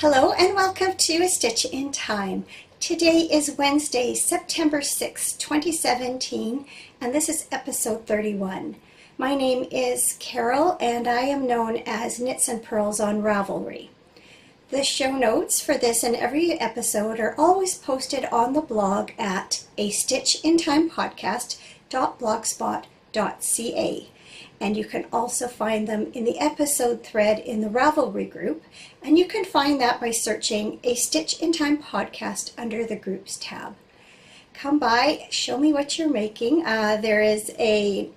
Hello and welcome to A Stitch in Time. Today is Wednesday, September 6, 2017, and this is episode 31. My name is Carol and I am known as Knits and Pearls on Ravelry. The show notes for this and every episode are always posted on the blog at astitchintimepodcast.blogspot.ca. And you can also find them in the episode thread in the Ravelry group, and you can find that by searching A Stitch in Time Podcast under the Groups tab. Come by, show me what you're making. There is a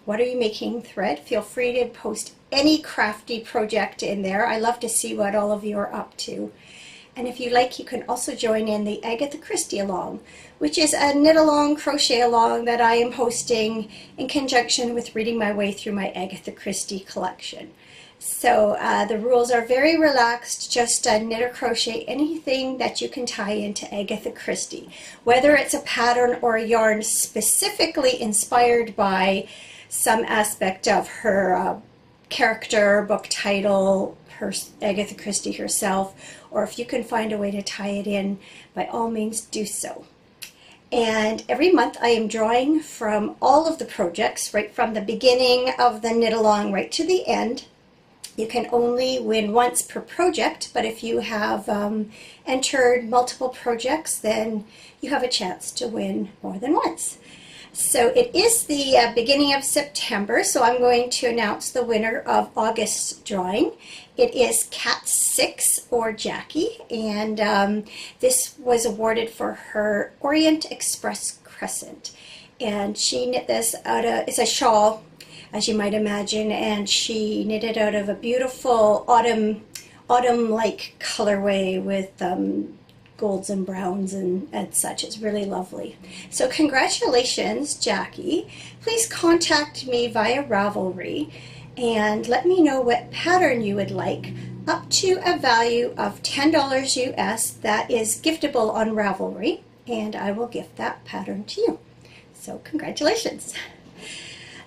what are you making thread. Feel free to post any crafty project in there. I love to see what all of you are up to. And if you like, you can also join in the Agatha Christie Along, which is a knit along, crochet along that I am hosting in conjunction with reading my way through my Agatha Christie collection. So the rules are very relaxed, just knit or crochet anything that you can tie into Agatha Christie, whether it's a pattern or a yarn specifically inspired by some aspect of her character, book title, her Agatha Christie herself, or if you can find a way to tie it in, by all means do so. And every month I am drawing from all of the projects, right from the beginning of the knit along right to the end. You can only win once per project, but if you have entered multiple projects, then you have a chance to win more than once. So it is the beginning of September, so I'm going to announce the winner of August's drawing. It is Cat 6, or Jackie, and this was awarded for her Orient Express Crescent. And she knit this out of, it's a shawl, as you might imagine, and she knit it out of a beautiful autumn-like colorway with golds and browns and such. It's really lovely. So congratulations, Jackie. Please contact me via Ravelry and let me know what pattern you would like, up to a value of $10 US. That is giftable on Ravelry, and I will gift that pattern to you. So congratulations.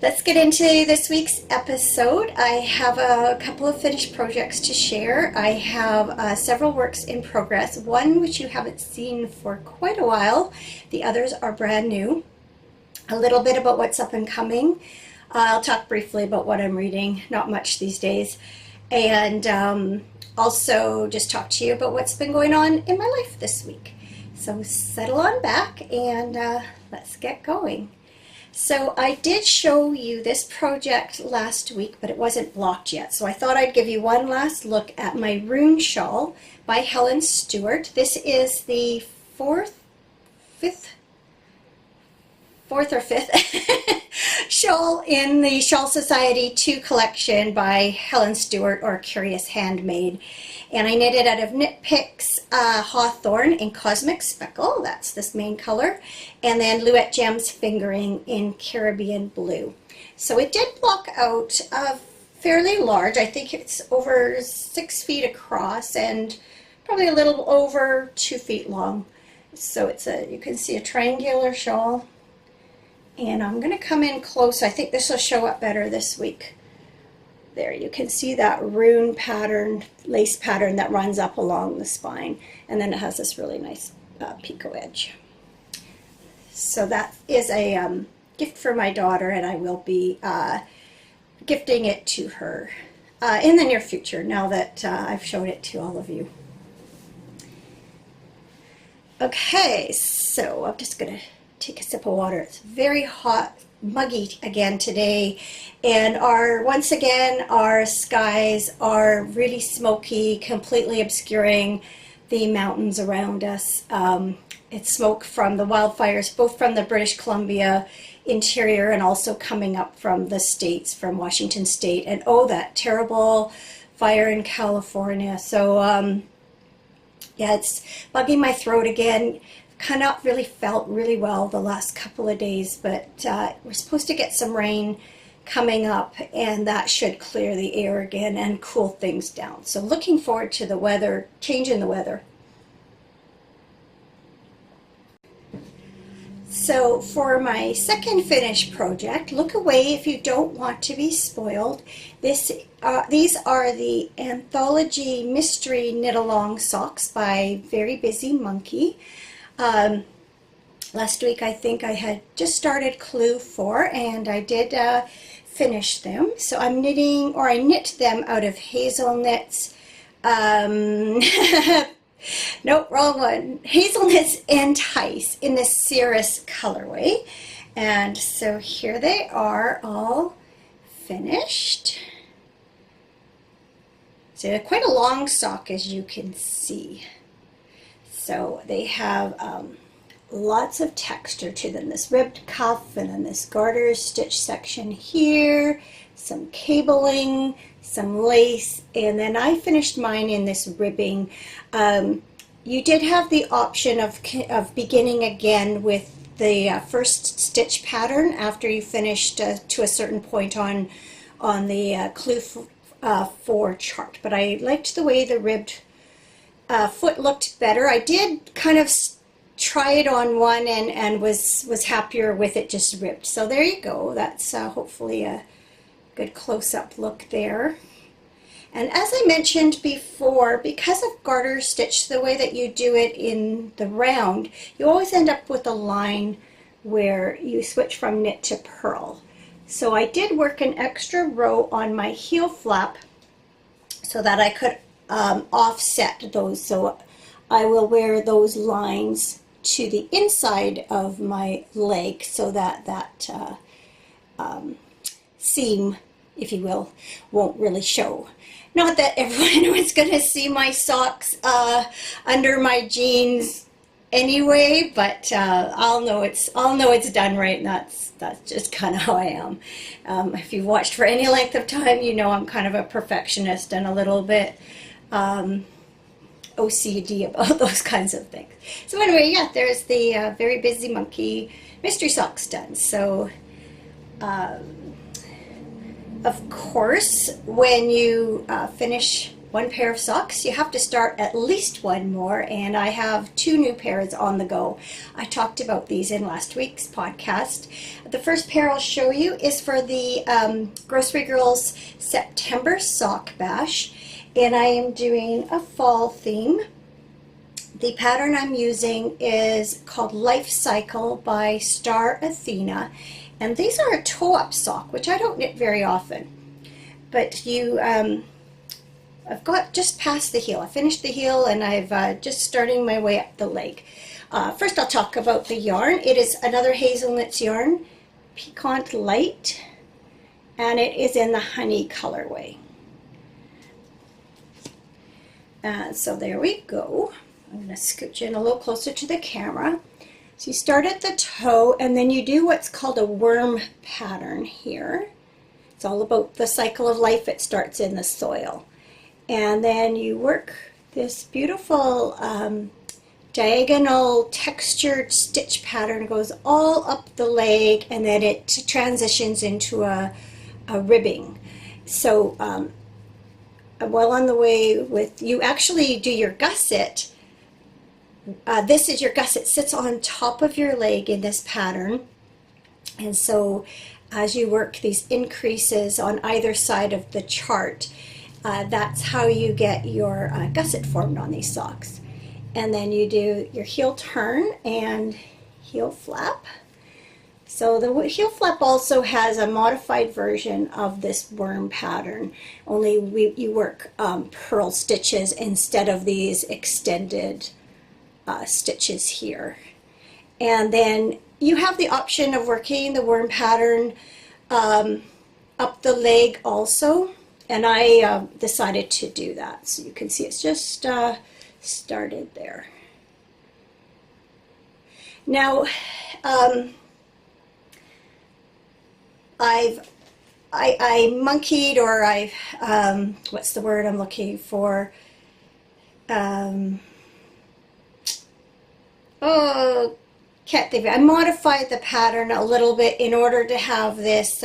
Let's get into this week's episode. I have a couple of finished projects to share. I have several works in progress, one which you haven't seen for quite a while. The others are brand new. A little bit about what's up and coming. I'll talk briefly about what I'm reading, not much these days. And also just talk to you about what's been going on in my life this week. So settle on back and let's get going. So I did show you this project last week, but it wasn't blocked yet. So I thought I'd give you one last look at my Rune Shawl by Helen Stewart. This is the fourth or fifth shawl in the Shawl Society 2 collection by Helen Stewart, or Curious Handmade. And I knit it out of Knit Picks Hawthorn in Cosmic Speckle, that's this main color, and then Luette Gems Fingering in Caribbean Blue. So it did block out fairly large. I think it's over 6 feet across and probably a little over 2 feet long. So it's you can see a triangular shawl. And I'm going to come in close. I think this will show up better this week. There, you can see that rune pattern, lace pattern that runs up along the spine. And then it has this really nice picot edge. So that is a gift for my daughter, and I will be gifting it to her in the near future, now that I've showed it to all of you. Okay, so I'm just going to take a sip of water. It's very hot, muggy again today, and once again our skies are really smoky, completely obscuring the mountains around us. It's smoke from the wildfires, both from the British Columbia interior and also coming up from the states, from Washington State, and oh, that terrible fire in California. So yeah, it's bugging my throat again. Kind of really felt really well the last couple of days, but we're supposed to get some rain coming up, and that should clear the air again and cool things down. So looking forward to the weather, change in the weather. So for my second finished project, look away if you don't want to be spoiled. These are the Anthology Mystery Knit-Along Socks by Very Busy Monkey. Last week I think I had just started Clue 4 and I did finish them. So I knit them out of hazelnuts. Nope, wrong one. Hazelnuts Entice in the Cirrus colorway. And so here they are, all finished. So quite a long sock, as you can see. So they have lots of texture to them. This ribbed cuff and then this garter stitch section here, some cabling, some lace, and then I finished mine in this ribbing. You did have the option of beginning again with the first stitch pattern after you finished to a certain point on the Clue 4 chart, but I liked the way the ribbed foot looked better. I did kind of try it on one and was happier with it just ribbed. So there you go. That's hopefully a good close-up look there. And as I mentioned before, because of garter stitch, the way that you do it in the round, you always end up with a line where you switch from knit to purl. So I did work an extra row on my heel flap so that I could offset those. So I will wear those lines to the inside of my leg so that seam, if you will, won't really show. Not that everyone was going to see my socks under my jeans anyway, but I'll know it's done right, and that's just kind of how I am. If you've watched for any length of time, you know I'm kind of a perfectionist and a little bit OCD about those kinds of things. So anyway, yeah, there's the Very Busy Monkey mystery socks done. So of course, when you finish one pair of socks, you have to start at least one more, and I have 2 new pairs on the go. I talked about these in last week's podcast. The first pair I'll show you is for the Grocery Girls September Sock Bash, and I am doing a fall theme. The pattern I'm using is called Life Cycle by Star Athena. And these are a toe-up sock, which I don't knit very often. But I've got just past the heel. I finished the heel and I've just starting my way up the leg. First I'll talk about the yarn. It is another hazelnuts yarn, Piquant Light, and it is in the honey colorway. So there we go. I'm going to scooch in a little closer to the camera. So you start at the toe and then you do what's called a worm pattern here. It's all about the cycle of life. It starts in the soil. And then you work this beautiful diagonal textured stitch pattern, goes all up the leg, and then it transitions into a ribbing. So while on the way with, you actually do your gusset. This is your gusset, sits on top of your leg in this pattern, and so as you work these increases on either side of the chart, that's how you get your gusset formed on these socks. And then you do your heel turn and heel flap. So the heel flap also has a modified version of this worm pattern, only you work purl stitches instead of these extended stitches here. And then you have the option of working the worm pattern up the leg also, and I decided to do that. So you can see it's just started there. Now I monkeyed, or I what's the word I'm looking for? Can't think of it. I modified the pattern a little bit in order to have this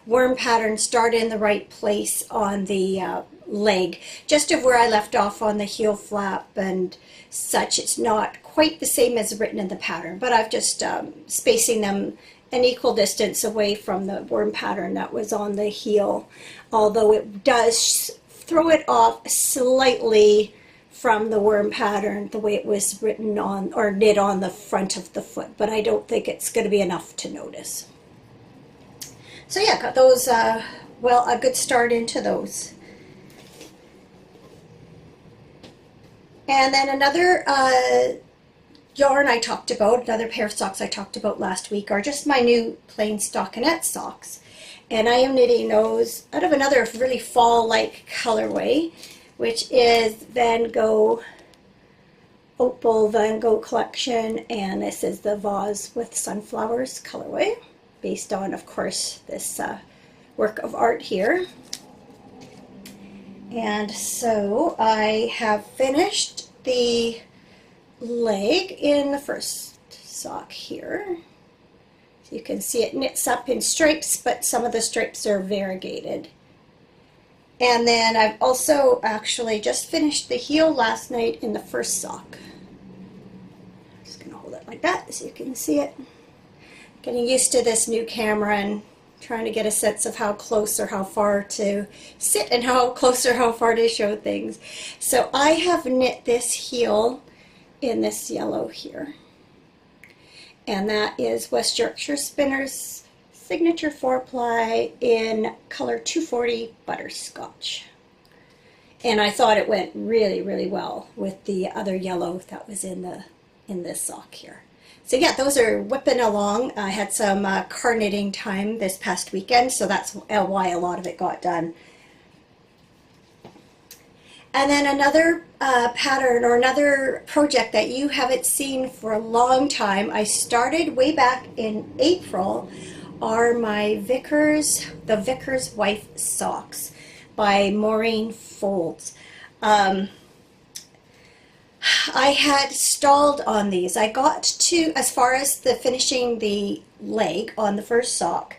worm pattern start in the right place on the leg, just of where I left off on the heel flap and such. It's not quite the same as written in the pattern, but I've just spacing them an equal distance away from the worm pattern that was on the heel, although it does throw it off slightly from the worm pattern the way it was written on or knit on the front of the foot, but I don't think it's going to be enough to notice. So yeah, got those, well, a good start into those. And then another yarn I talked about, another pair of socks I talked about last week, are just my new plain stockinette socks. And I am knitting those out of another really fall-like colorway, which is Van Gogh, Opal Van Gogh collection, and this is the Vase with Sunflowers colorway, based on, of course, this work of art here. And so I have finished the leg in the first sock here. So you can see it knits up in stripes, but some of the stripes are variegated. And then I've also actually just finished the heel last night in the first sock. I'm just going to hold it like that so you can see it. Getting used to this new camera and trying to get a sense of how close or how far to sit and how close or how far to show things. So I have knit this heel in this yellow here. And that is West Yorkshire Spinners Signature 4-ply in color 240 Butterscotch. And I thought it went really, really well with the other yellow that was in this sock here. So yeah, those are whipping along. I had some car knitting time this past weekend, so that's why a lot of it got done. And then another pattern or another project that you haven't seen for a long time, I started way back in April, are my the Vicar's Wife socks by Maureen Folds. I had stalled on these. I got to as far as the finishing the leg on the first sock,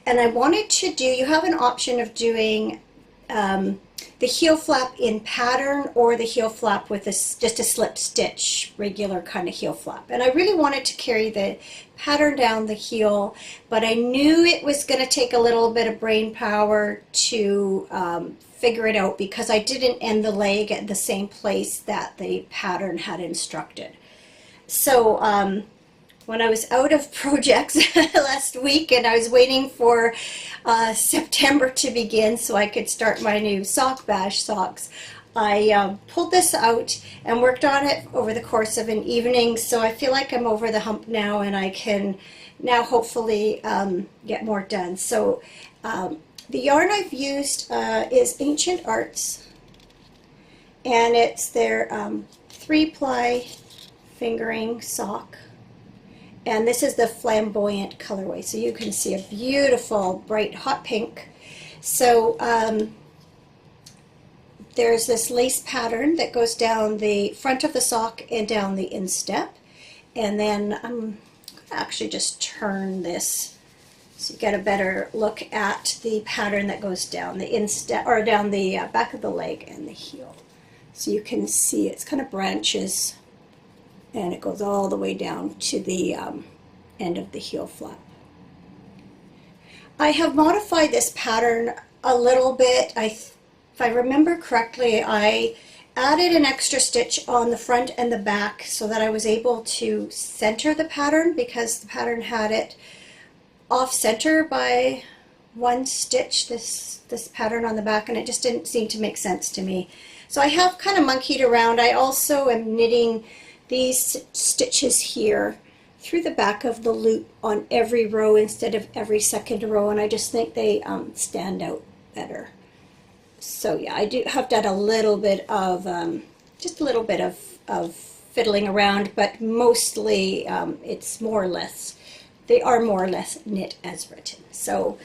and I wanted to do, you have an option of doing the heel flap in pattern or the heel flap with just a slip stitch, regular kind of heel flap. And I really wanted to carry the pattern down the heel, but I knew it was going to take a little bit of brain power to figure it out because I didn't end the leg at the same place that the pattern had instructed. So when I was out of projects last week and I was waiting for September to begin so I could start my new sock bash socks, I pulled this out and worked on it over the course of an evening, so I feel like I'm over the hump now and I can now hopefully get more done. So the yarn I've used is Ancient Arts, and it's their 3-ply fingering sock. And this is the flamboyant colorway, so you can see a beautiful bright hot pink. So there's this lace pattern that goes down the front of the sock and down the instep. And then I'm going to actually just turn this so you get a better look at the pattern that goes down the instep, or down the back of the leg and the heel. So you can see it's kind of branches and it goes all the way down to the end of the heel flap. I have modified this pattern a little bit. If I remember correctly, I added an extra stitch on the front and the back so that I was able to center the pattern, because the pattern had it off center by one stitch, this pattern on the back, and it just didn't seem to make sense to me. So I have kind of monkeyed around. I also am knitting these stitches here through the back of the loop on every row instead of every second row, and I just think they stand out better. So yeah, I have done a little bit of just a little bit of fiddling around, but mostly it's more or less, they are more or less knit as written. So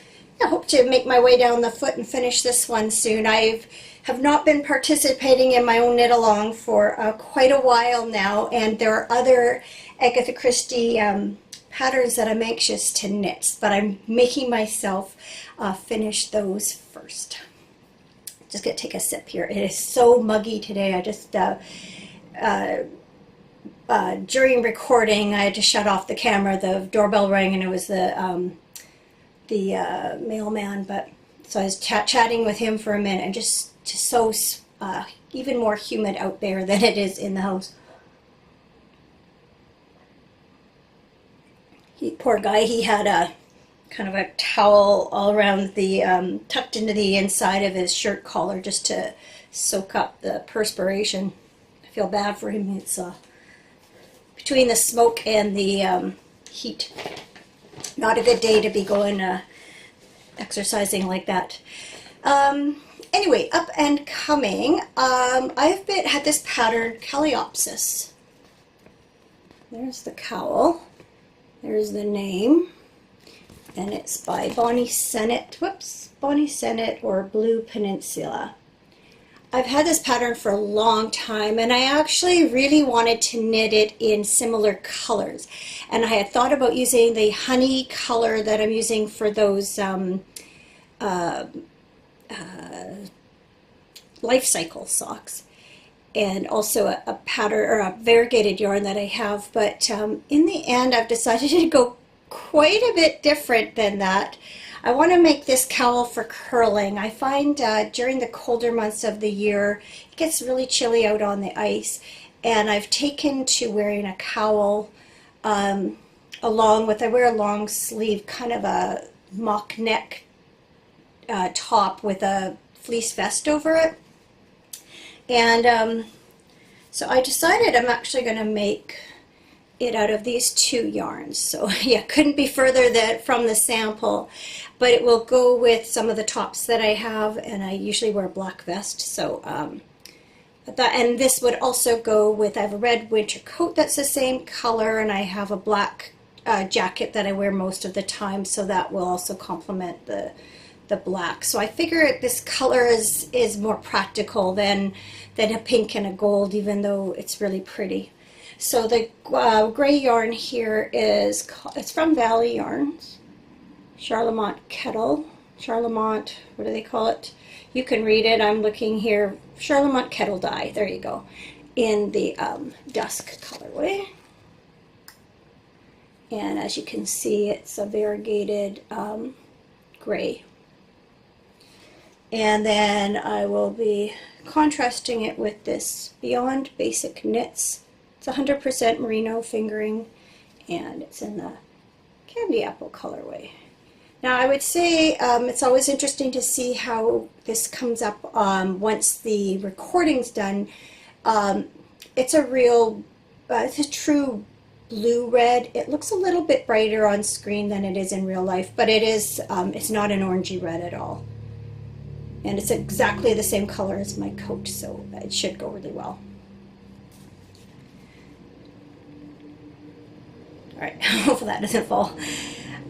I hope to make my way down the foot and finish this one soon. I have not been participating in my own knit along for quite a while now, and there are other Agatha Christie patterns that I'm anxious to knit, but I'm making myself finish those first. Just gonna take a sip here. It is so muggy today. I just during recording, I had to shut off the camera. The doorbell rang, and it was the mailman. But so I was chatting with him for a minute, and just so even more humid out there than it is in the house. Poor guy, he had a kind of a towel all around the tucked into the inside of his shirt collar just to soak up the perspiration. I feel bad for him. It's between the smoke and the heat, not a good day to be going exercising like that. Anyway, up and coming, I've had this pattern, Calliopesis. There's the cowl. There's the name, and it's by Bonnie Sennett or Blue Peninsula. I've had this pattern for a long time, and I actually really wanted to knit it in similar colors. And I had thought about using the honey color that I'm using for those life cycle socks, and also a pattern or a variegated yarn that I have, but in the end I've decided to go quite a bit different than that. I want to make this cowl for curling. I find during the colder months of the year it gets really chilly out on the ice, and I've taken to wearing a cowl along with, I wear a long sleeve kind of a mock neck top with a fleece vest over it. And so I decided I'm actually going to make it out of these two yarns. So yeah, couldn't be further from the sample, but it will go with some of the tops that I have, and I usually wear a black vest. So and this would also go with, I have a red winter coat that's the same color, and I have a black jacket that I wear most of the time, so that will also complement the black. So I figure this color is more practical than a pink and a gold, even though it's really pretty. So the gray yarn here it's from Valley Yarns, Charlemont Kettle, what do they call it? You can read it. I'm looking here, Charlemont Kettle dye. There you go, in the dusk colorway. And as you can see, it's a variegated gray. And then I will be contrasting it with this Beyond Basic Knits. It's 100% merino fingering, and it's in the candy apple colorway. Now I would say it's always interesting to see how this comes up once the recording's done. It's a true blue-red. It looks a little bit brighter on screen than it is in real life, but it's not an orangey red at all. And it's exactly the same color as my coat, so it should go really well. All right, hopefully that doesn't fall.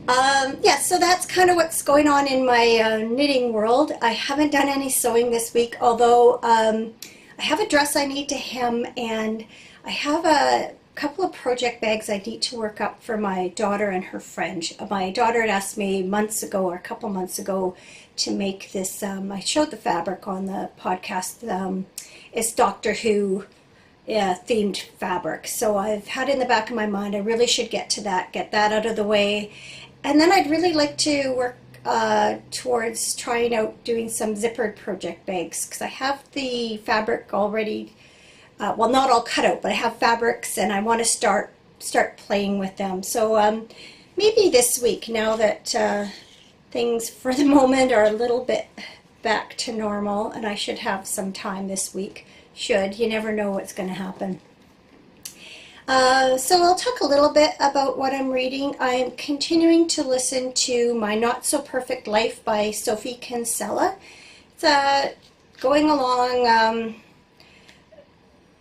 Yeah, so that's kind of what's going on in my knitting world. I haven't done any sewing this week, although I have a dress I need to hem, and I have a couple of project bags I need to work up for my daughter and her friend. My daughter had asked me a couple months ago, to make this. I showed the fabric on the podcast. It's Doctor Who themed fabric. So I've had in the back of my mind, I really should get that out of the way. And then I'd really like to work towards trying out doing some zippered project bags, because I have the fabric already, well, not all cut out, but I have fabrics, and I want to start playing with them. So maybe this week, now that things for the moment are a little bit back to normal, and I should have some time this week. You never know what's going to happen. So I'll talk a little bit about what I'm reading. I'm continuing to listen to My Not So Perfect Life by Sophie Kinsella. It's going along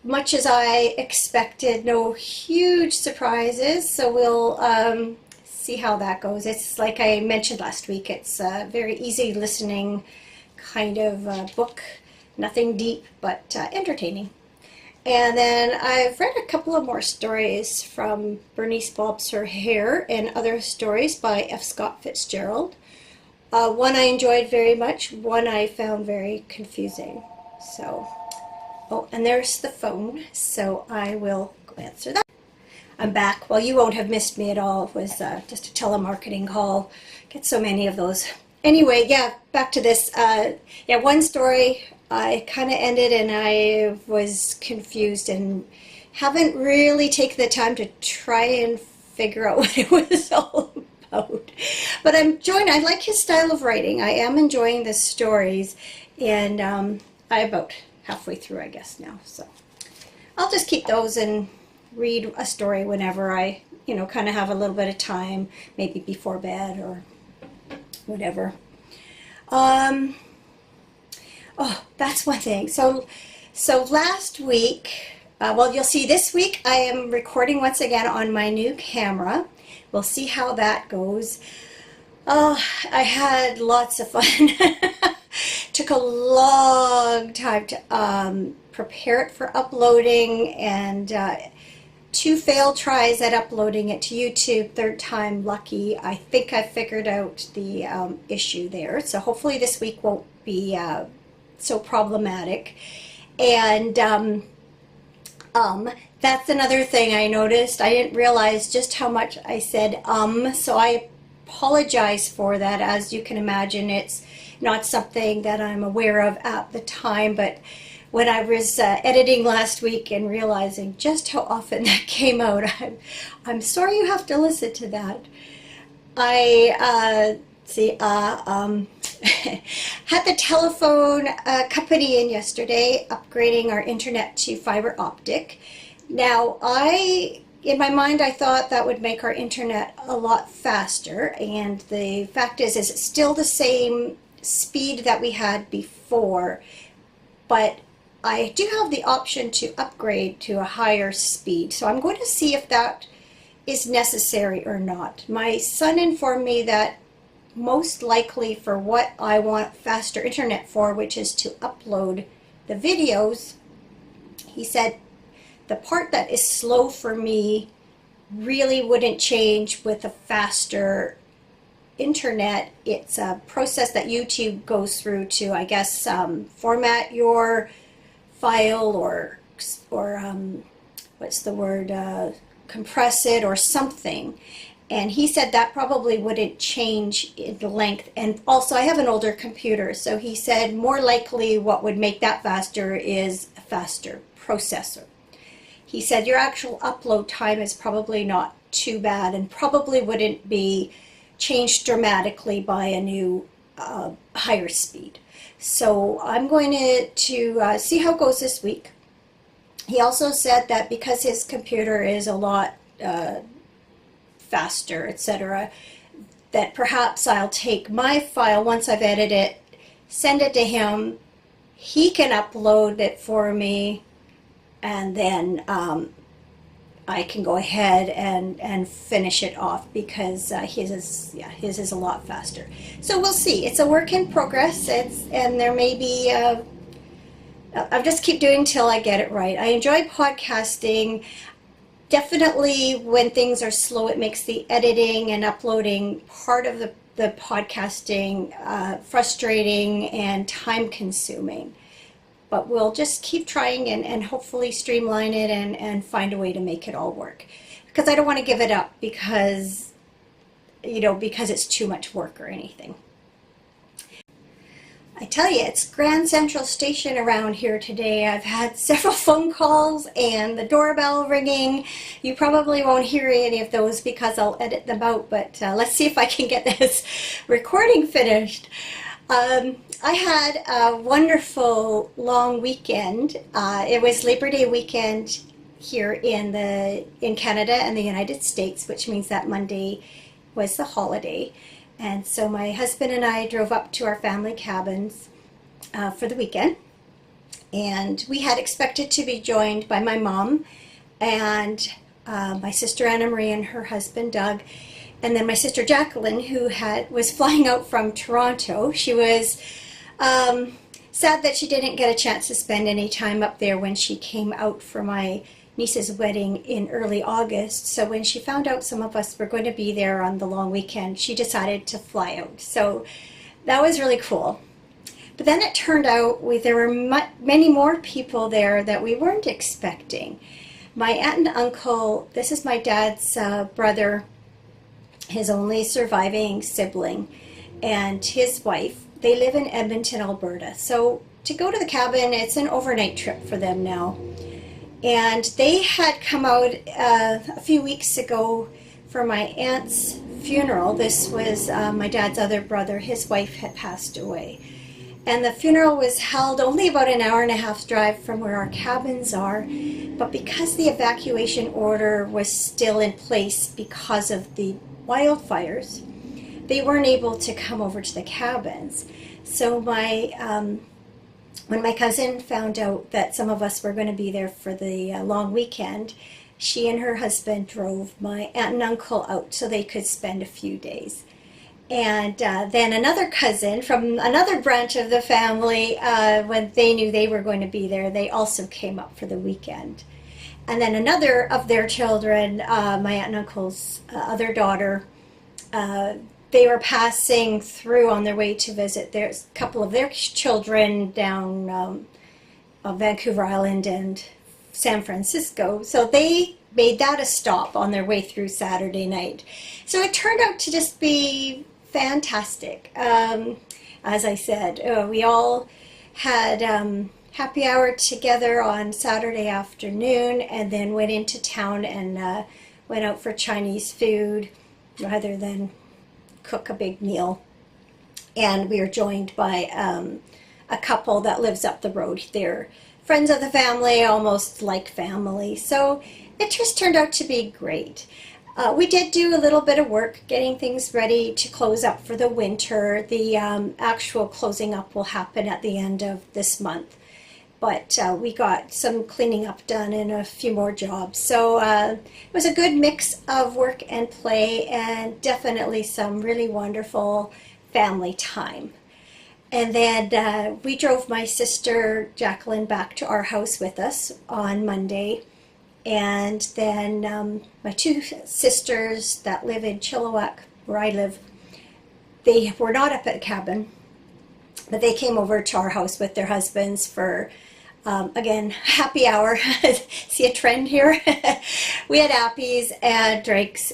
much as I expected, no huge surprises, so we'll see how that goes. It's like I mentioned last week, it's a very easy listening kind of book, nothing deep, but entertaining. And then I've read a couple of more stories from Bernice Bobs Her Hair and other stories by F. Scott Fitzgerald. One I enjoyed very much, one I found very confusing. So, oh, and there's the phone, so I will go answer that. I'm back. Well, you won't have missed me at all. It was just a telemarketing call. Get so many of those. Anyway, yeah, back to this. One story I kind of ended and I was confused and haven't really taken the time to try and figure out what it was all about. But I like his style of writing. I am enjoying the stories, and I'm about halfway through, I guess, now. So I'll just keep those and read a story whenever I, kind of have a little bit of time, maybe before bed or whatever. Oh, that's one thing. So last week, you'll see this week I am recording once again on my new camera. We'll see how that goes. Oh, I had lots of fun. Took a long time to prepare it for uploading, and 2 failed tries at uploading it to YouTube. 3rd time lucky. I think I figured out the issue there. So hopefully this week won't be so problematic. And that's another thing I noticed. I didn't realize just how much I said so I apologize for that. As you can imagine, it's not something that I'm aware of at the time, but when I was editing last week and realizing just how often that came out, I'm sorry you have to listen to that. I had the telephone company in yesterday upgrading our internet to fiber optic. Now, in my mind, I thought that would make our internet a lot faster, and the fact is it's still the same speed that we had before, but I do have the option to upgrade to a higher speed, so I'm going to see if that is necessary or not. My son informed me that most likely for what I want faster internet for, which is to upload the videos, he said the part that is slow for me really wouldn't change with a faster internet. It's a process that YouTube goes through to, I guess, format your file or compress it or something. And he said that probably wouldn't change in the length. And also, I have an older computer, so he said more likely what would make that faster is a faster processor. He said your actual upload time is probably not too bad and probably wouldn't be changed dramatically by a new higher speed. So I'm going to see how it goes this week. He also said that because his computer is a lot faster, etc., that perhaps I'll take my file once I've edited it, send it to him, he can upload it for me, and then I can go ahead and finish it off because his is a lot faster. So we'll see. It's a work in progress. And there may be. I'll just keep doing till I get it right. I enjoy podcasting. Definitely, when things are slow, it makes the editing and uploading part of the podcasting frustrating and time-consuming. But we'll just keep trying and hopefully streamline it and find a way to make it all work. Because I don't want to give it up because it's too much work or anything. I tell you, it's Grand Central Station around here today. I've had several phone calls and the doorbell ringing. You probably won't hear any of those because I'll edit them out, but let's see if I can get this recording finished. I had a wonderful long weekend. It was Labor Day weekend here in Canada and the United States, which means that Monday was the holiday. And so my husband and I drove up to our family cabins for the weekend. And we had expected to be joined by my mom and my sister Anna Marie and her husband Doug. And then my sister Jacqueline, who was flying out from Toronto. She was sad that she didn't get a chance to spend any time up there when she came out for my niece's wedding in early August. So when she found out some of us were going to be there on the long weekend, she decided to fly out. So that was really cool. But then it turned out there were many more people there that we weren't expecting. My aunt and uncle, this is my dad's brother, his only surviving sibling, and his wife. They live in Edmonton, Alberta. So to go to the cabin, it's an overnight trip for them now. And they had come out a few weeks ago for my aunt's funeral. This was my dad's other brother. His wife had passed away. And the funeral was held only about an hour and a half drive from where our cabins are. But because the evacuation order was still in place because of the wildfires, they weren't able to come over to the cabins. So when my cousin found out that some of us were going to be there for the long weekend, she and her husband drove my aunt and uncle out so they could spend a few days. And then another cousin from another branch of the family, when they knew they were going to be there, they also came up for the weekend. And then another of their children, my aunt and uncle's other daughter, they were passing through on their way to visit a couple of their children down Vancouver Island and San Francisco. So they made that a stop on their way through Saturday night. So it turned out to just be fantastic. As I said, we all had happy hour together on Saturday afternoon and then went into town and went out for Chinese food rather than cook a big meal. And we were joined by a couple that lives up the road. They're friends of the family, almost like family. So it just turned out to be great. We did do a little bit of work getting things ready to close up for the winter. The actual closing up will happen at the end of this month. But we got some cleaning up done and a few more jobs. So it was a good mix of work and play and definitely some really wonderful family time. And then we drove my sister Jacqueline back to our house with us on Monday. And then my two sisters that live in Chilliwack, where I live, they were not up at the cabin, but they came over to our house with their husbands for, again, happy hour. See a trend here? We had appies and drinks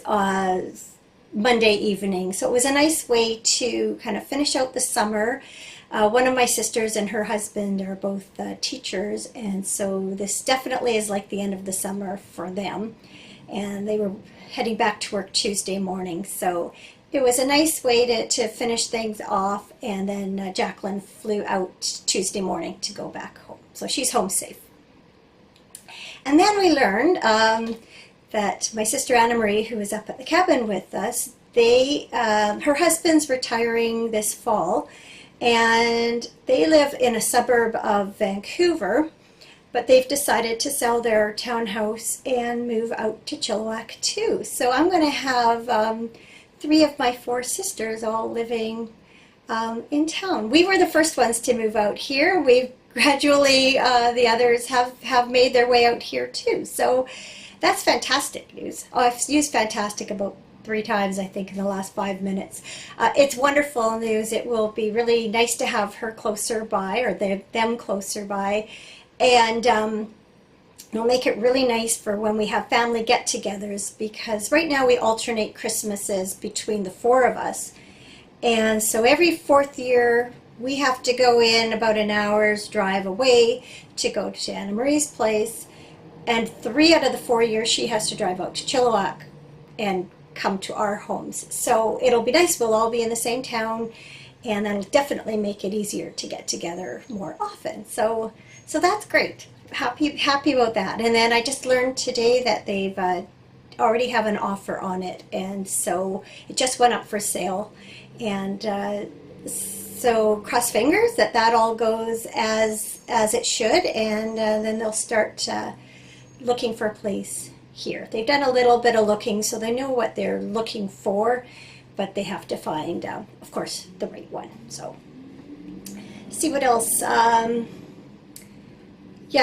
Monday evening. So it was a nice way to kind of finish out the summer. One of my sisters and her husband are both teachers, and so this definitely is like the end of the summer for them. And they were heading back to work Tuesday morning, so it was a nice way to finish things off. And then Jacqueline flew out Tuesday morning to go back home, so she's home safe. And then we learned that my sister Anna Marie, who was up at the cabin with us, her husband's retiring this fall. And they live in a suburb of Vancouver, but they've decided to sell their townhouse and move out to Chilliwack too. So I'm going to have 3 of my 4 sisters all living in town. We were the first ones to move out here. We've gradually, the others have made their way out here too. So that's fantastic news. I've used fantastic about 3 times, I think, in the last 5 minutes. It's wonderful news. It will be really nice to have her closer by, or them closer by, and it'll make it really nice for when we have family get-togethers, because right now we alternate Christmases between the 4 of us, and so every 4th year we have to go in about an hour's drive away to go to Anna Marie's place, and 3 out of the 4 years she has to drive out to Chilliwack and come to our homes. So it'll be nice. We'll all be in the same town, and that'll definitely make it easier to get together more often. So that's great. Happy about that. And then I just learned today that they've already have an offer on it, and so it just went up for sale. And so cross fingers that all goes as it should, and then they'll start looking for a place here. They've done a little bit of looking, so they know what they're looking for, but they have to find, of course, the right one. So see what else. Yeah,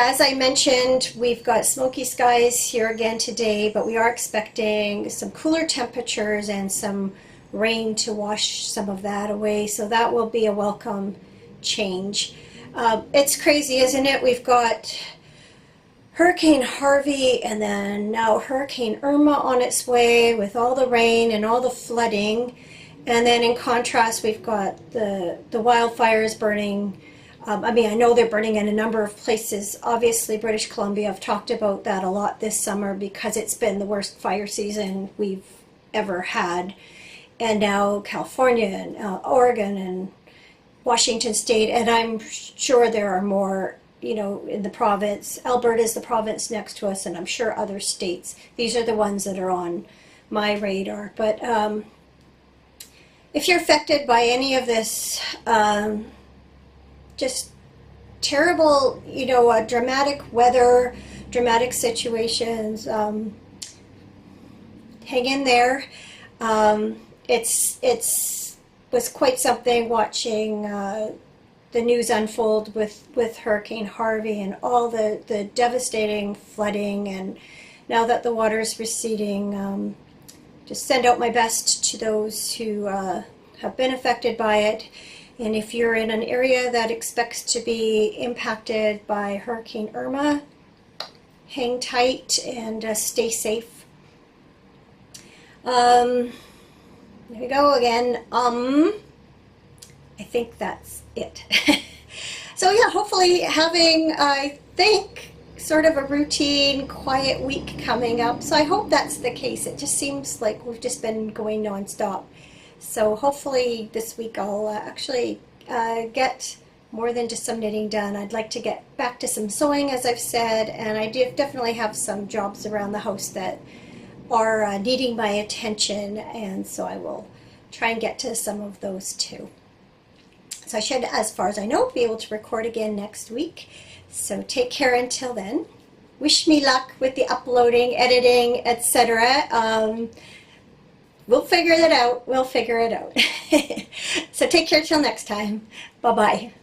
as I mentioned, we've got smoky skies here again today, but we are expecting some cooler temperatures and some rain to wash some of that away, so that will be a welcome change. It's crazy, isn't it? We've got Hurricane Harvey and then now Hurricane Irma on its way with all the rain and all the flooding. And then in contrast, we've got the wildfires burning. I know they're burning in a number of places. Obviously, British Columbia, I've talked about that a lot this summer because it's been the worst fire season we've ever had. And now California and Oregon and Washington State, and I'm sure there are more, in the province. Alberta is the province next to us, and I'm sure other states. These are the ones that are on my radar. But if you're affected by any of this, just terrible, dramatic weather, dramatic situations, hang in there. It was quite something watching the news unfold with Hurricane Harvey and all the devastating flooding, and now that the water is receding, just send out my best to those who have been affected by it. And if you're in an area that expects to be impacted by Hurricane Irma, hang tight and stay safe. There we go again. I think that's it. So yeah, hopefully having, I think, sort of a routine, quiet week coming up. So I hope that's the case. It just seems like we've just been going nonstop. So hopefully this week I'll actually get more than just some knitting done. I'd like to get back to some sewing, as I've said, and I definitely have some jobs around the house that are needing my attention, and so I will try and get to some of those too. So I should, as far as I know, be able to record again next week. So take care until then. Wish me luck with the uploading, editing, etc. We'll figure that out. We'll figure it out. So take care till next time. Bye-bye.